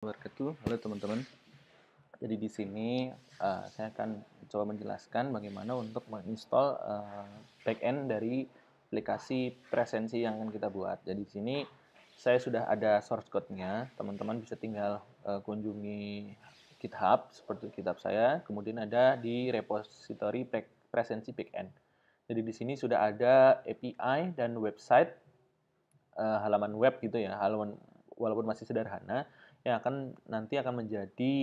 Wabarakatuh. Halo teman-teman. Jadi di sini saya akan coba menjelaskan bagaimana untuk menginstal backend dari aplikasi Presensi yang akan kita buat. Jadi di sini saya sudah ada source code-nya. Teman-teman bisa tinggal kunjungi GitHub seperti GitHub saya. Kemudian ada di repository Presensi backend. Jadi di sini sudah ada API dan website halaman web gitu ya, halaman walaupun masih sederhana yang nanti akan menjadi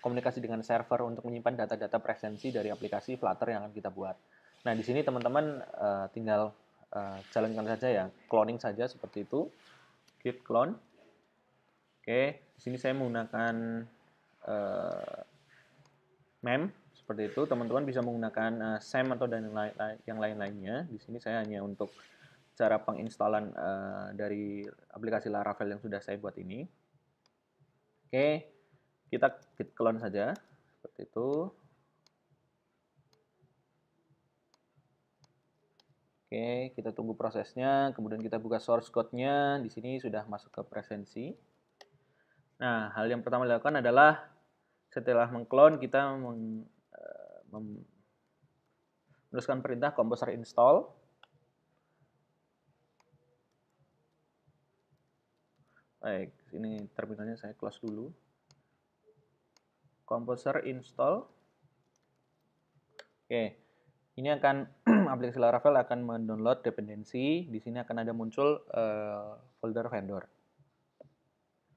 komunikasi dengan server untuk menyimpan data-data presensi dari aplikasi Flutter yang akan kita buat. Nah di sini teman-teman tinggal jalankan saja ya, cloning saja seperti itu, git clone. Oke, di sini saya menggunakan mem seperti itu. Teman-teman bisa menggunakan SAM atau dan yang lain-lainnya. Di sini saya hanya untuk cara penginstalan dari aplikasi Laravel yang sudah saya buat ini. Oke, kita git clone saja seperti itu. Oke, kita tunggu prosesnya, kemudian kita buka source code-nya. Di sini sudah masuk ke presensi. Nah, hal yang pertama dilakukan adalah setelah mengclone kita meneruskan perintah composer install. Baik, ini terminalnya saya close dulu. Composer install. Oke, ini akan aplikasi Laravel akan mendownload dependensi. Di sini akan ada muncul folder vendor.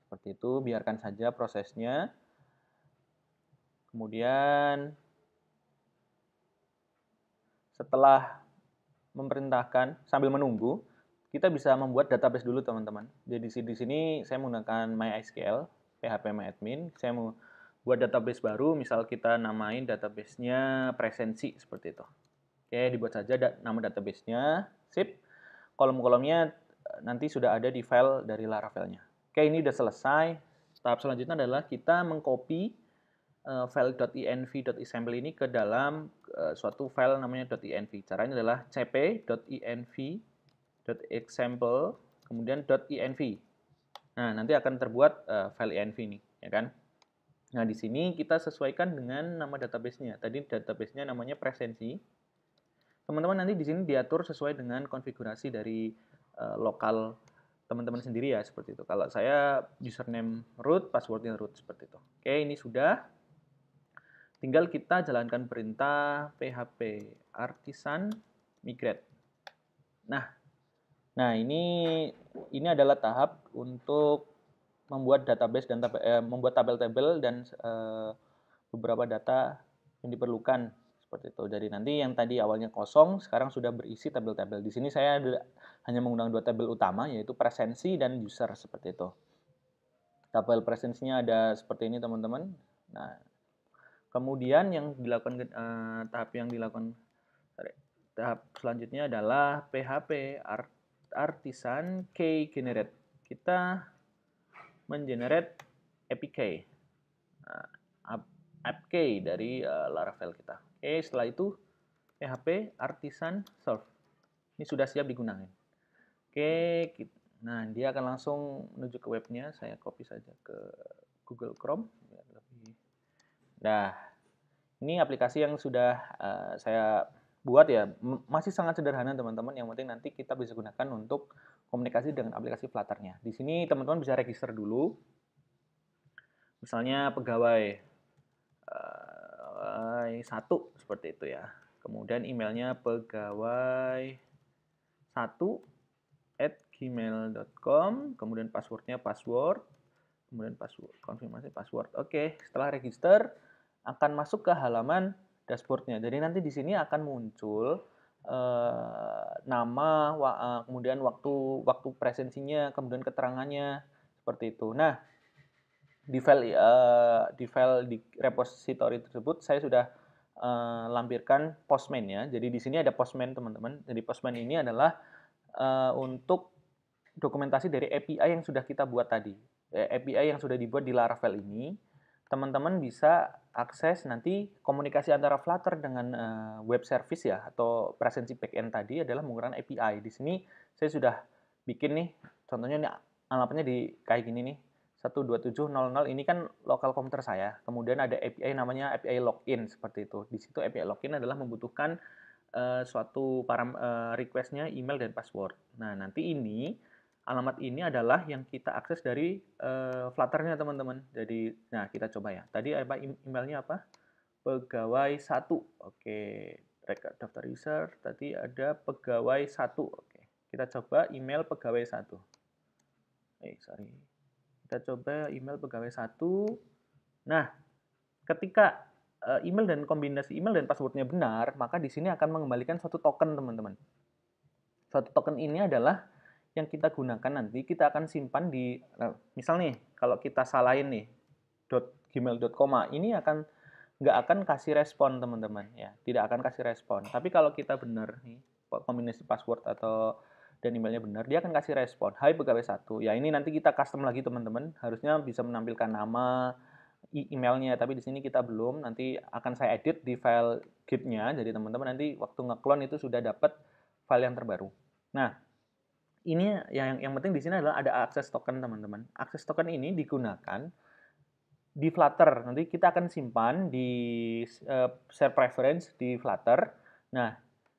Seperti itu, biarkan saja prosesnya. Kemudian setelah memerintahkan sambil menunggu, kita bisa membuat database dulu teman-teman. Jadi di sini saya menggunakan MySQL, phpMyAdmin. Saya mau buat database baru, misal kita namain database-nya presensi seperti itu. Oke, dibuat saja nama database-nya, sip. Kolom-kolomnya nanti sudah ada di file dari Laravel-nya. Oke, ini sudah selesai. Tahap selanjutnya adalah kita mengcopy file.env.example ini ke dalam suatu file namanya .env. Caranya adalah cp.env.example kemudian .env. Nah, nanti akan terbuat file env ini, ya kan? Nah, di sini kita sesuaikan dengan nama database-nya. Tadi database-nya namanya presensi. Teman-teman nanti di sini diatur sesuai dengan konfigurasi dari lokal teman-teman sendiri ya, seperti itu. Kalau saya username root, passwordnya root, seperti itu. Oke, ini sudah. Tinggal kita jalankan perintah php artisan migrate. Nah ini adalah tahap untuk membuat database dan membuat tabel-tabel dan beberapa data yang diperlukan seperti itu. Jadi nanti yang tadi awalnya kosong sekarang sudah berisi tabel-tabel. Di sini saya hanya menggunakan dua tabel utama yaitu presensi dan user seperti itu. Tabel presensinya ada seperti ini teman-teman. Nah, kemudian yang dilakukan tahap selanjutnya adalah php artisan key generate. Kita mengenerate APK, app key dari Laravel kita. Oke, setelah itu php artisan serve. Ini sudah siap digunakan. Oke, nah dia akan langsung menuju ke webnya. Saya copy saja ke Google Chrome. Nah, ini aplikasi yang sudah saya buat ya, masih sangat sederhana teman-teman. Yang penting nanti kita bisa gunakan untuk komunikasi dengan aplikasi Flutter-nya. Di sini teman-teman bisa register dulu. Misalnya pegawai 1 seperti itu ya. Kemudian emailnya pegawai1@gmail.com. Kemudian passwordnya password. Kemudian konfirmasi password. Oke, setelah register akan masuk ke halaman dashboardnya. Jadi nanti di sini akan muncul nama, kemudian waktu presensinya, kemudian keterangannya seperti itu. Nah, di file di repository tersebut saya sudah lampirkan postman ya. Jadi di sini ada postman teman-teman. Jadi postman ini adalah untuk dokumentasi dari API yang sudah kita buat tadi. API yang sudah dibuat di Laravel ini, teman-teman bisa akses nanti komunikasi antara Flutter dengan web service ya, atau presensi backend tadi adalah menggunakan API. Di sini saya sudah bikin nih, contohnya ini alamatnya di kayak gini nih. 127.00 ini kan lokal komputer saya. Kemudian ada API namanya API login seperti itu. Di situ API login adalah membutuhkan suatu request-nya email dan password. Nah, nanti ini alamat ini adalah yang kita akses dari Flutter-nya teman-teman. Jadi, nah kita coba ya. Tadi apa emailnya apa? Pegawai 1. Oke, record daftar user. Tadi ada pegawai 1. Oke, kita coba email pegawai 1. Sorry. Kita coba email pegawai 1. Nah, ketika email dan kombinasi email dan passwordnya benar, maka di sini akan mengembalikan suatu token, teman-teman. Suatu token ini adalah yang kita gunakan nanti, kita akan simpan di, misal nih, kalau kita salahin nih, .gmail.com, ini nggak akan kasih respon, teman-teman. Ya, tidak akan kasih respon. Tapi kalau kita benar nih, kombinasi password atau dan emailnya benar, dia akan kasih respon. Hai pegawai 1. Ya, ini nanti kita custom lagi, teman-teman. Harusnya bisa menampilkan nama, emailnya, tapi di sini kita belum. Nanti akan saya edit di file git-nya, jadi teman-teman nanti waktu ngeklon itu sudah dapat file yang terbaru. Nah, ini yang penting di sini adalah ada access token, teman-teman. Access token ini digunakan di Flutter. Nanti kita akan simpan di share preference di Flutter. Nah,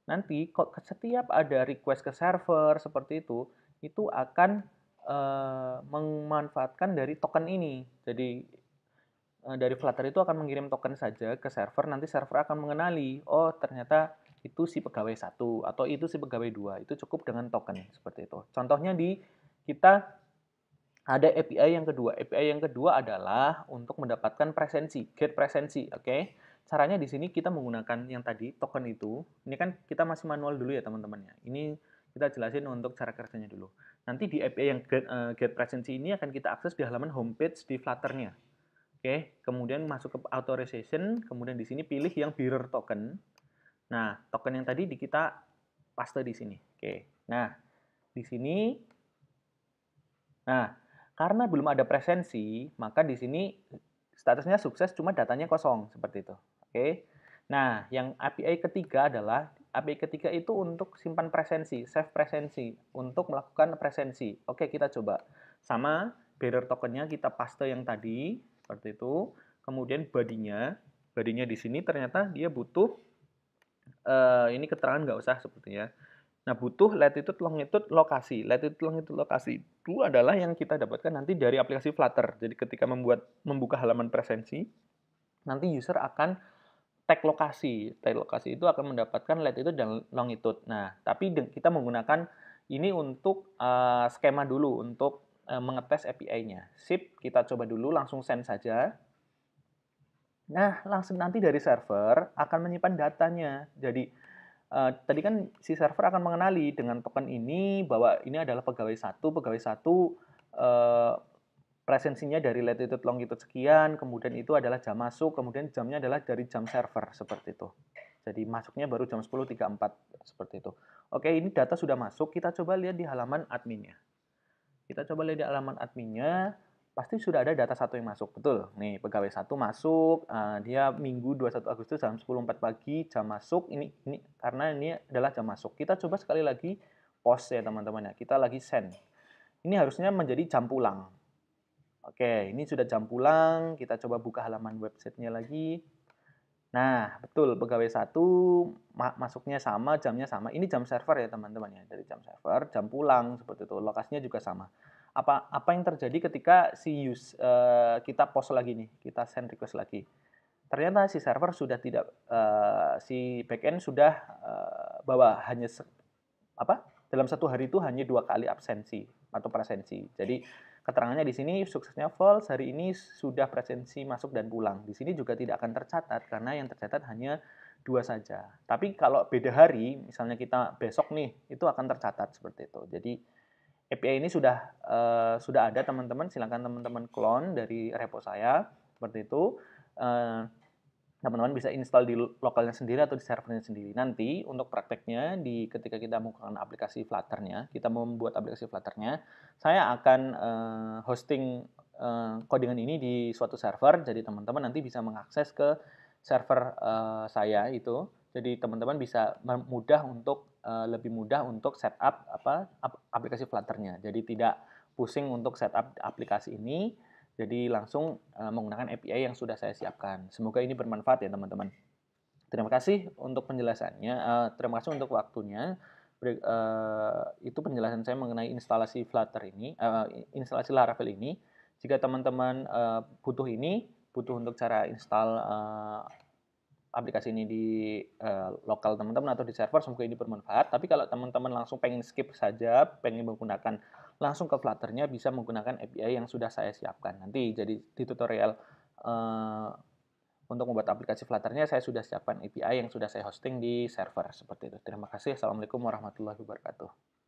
nanti setiap ada request ke server seperti itu akan memanfaatkan dari token ini. Jadi dari Flutter itu akan mengirim token saja ke server, nanti server akan mengenali, oh ternyata itu si pegawai 1 atau itu si pegawai 2. Itu cukup dengan token seperti itu. Contohnya kita ada API yang kedua. API yang kedua adalah untuk mendapatkan presensi, get presensi, oke? Caranya di sini kita menggunakan yang tadi token itu. Ini kan kita masih manual dulu ya teman-teman ya. Ini kita jelasin untuk cara kerjanya dulu. Nanti di API yang get presensi ini akan kita akses di halaman homepage di Flutter-nya. Oke, kemudian masuk ke authorization, kemudian di sini pilih yang bearer token. Nah, token yang tadi kita paste di sini. Oke. Nah, di sini karena belum ada presensi, maka di sini statusnya sukses cuma datanya kosong seperti itu. Oke. Nah, yang API ketiga adalah API ketiga itu untuk simpan presensi, save presensi, untuk melakukan presensi. Oke, kita coba. Sama bearer tokennya kita paste yang tadi seperti itu. Kemudian body-nya di sini ternyata dia butuh ini keterangan nggak usah sepertinya. Nah, butuh latitude longitude lokasi. Latitude longitude lokasi itu adalah yang kita dapatkan nanti dari aplikasi Flutter. Jadi ketika membuka halaman presensi, nanti user akan tag lokasi. Tag lokasi itu akan mendapatkan latitude dan longitude. Nah, tapi kita menggunakan ini untuk skema dulu untuk mengetes API-nya. Sip, kita coba dulu langsung send saja. Nah, langsung nanti dari server akan menyimpan datanya. Jadi, tadi kan si server akan mengenali dengan token ini bahwa ini adalah pegawai 1 presensinya dari latitude longitude sekian, kemudian itu adalah jam masuk, kemudian jamnya adalah dari jam server, seperti itu. Jadi masuknya baru jam 10.34, seperti itu. Oke, ini data sudah masuk, kita coba lihat di halaman adminnya. Kita coba lihat di halaman adminnya, pasti sudah ada data 1 yang masuk, betul. Nih, pegawai 1 masuk, dia Minggu 21 Agustus jam 10.04 pagi, jam masuk, ini karena ini adalah jam masuk. Kita coba sekali lagi post ya teman-teman ya, kita lagi send. Ini harusnya menjadi jam pulang. Oke, ini sudah jam pulang, kita coba buka halaman websitenya lagi. Nah, betul, pegawai 1 masuknya sama, jamnya sama. Ini jam server ya teman-teman ya, dari jam server, jam pulang, seperti itu. Lokasinya juga sama. Apa yang terjadi ketika kita post lagi nih, kita send request lagi. Ternyata si server sudah tidak, si backend sudah bahwa hanya dalam satu hari itu hanya 2 kali absensi atau presensi. Jadi keterangannya di sini suksesnya false, hari ini sudah presensi masuk dan pulang. Di sini juga tidak akan tercatat karena yang tercatat hanya 2 saja. Tapi kalau beda hari, misalnya kita besok nih, itu akan tercatat seperti itu. Jadi API ini sudah ada teman-teman, silakan teman-teman clone dari repo saya seperti itu. Teman-teman bisa install di lokalnya sendiri atau di servernya sendiri. Nanti untuk prakteknya ketika kita menggunakan aplikasi Flutter-nya, kita membuat aplikasi Flutter-nya, saya akan hosting codingan ini di suatu server. Jadi teman-teman nanti bisa mengakses ke server saya itu. Jadi teman-teman bisa lebih mudah untuk setup aplikasi Flutter-nya. Jadi tidak pusing untuk setup aplikasi ini. Jadi langsung menggunakan API yang sudah saya siapkan. Semoga ini bermanfaat ya teman-teman. Terima kasih untuk penjelasannya, terima kasih untuk waktunya. Itu penjelasan saya mengenai instalasi Flutter ini, instalasi Laravel ini. Jika teman-teman butuh untuk cara install aplikasi ini di lokal teman-teman atau di server, semoga ini bermanfaat. Tapi kalau teman-teman langsung pengen skip saja, pengen menggunakan langsung ke Flutter-nya, bisa menggunakan API yang sudah saya siapkan. Nanti jadi di tutorial untuk membuat aplikasi Flutter-nya, saya sudah siapkan API yang sudah saya hosting di server seperti itu. Terima kasih. Assalamualaikum warahmatullahi wabarakatuh.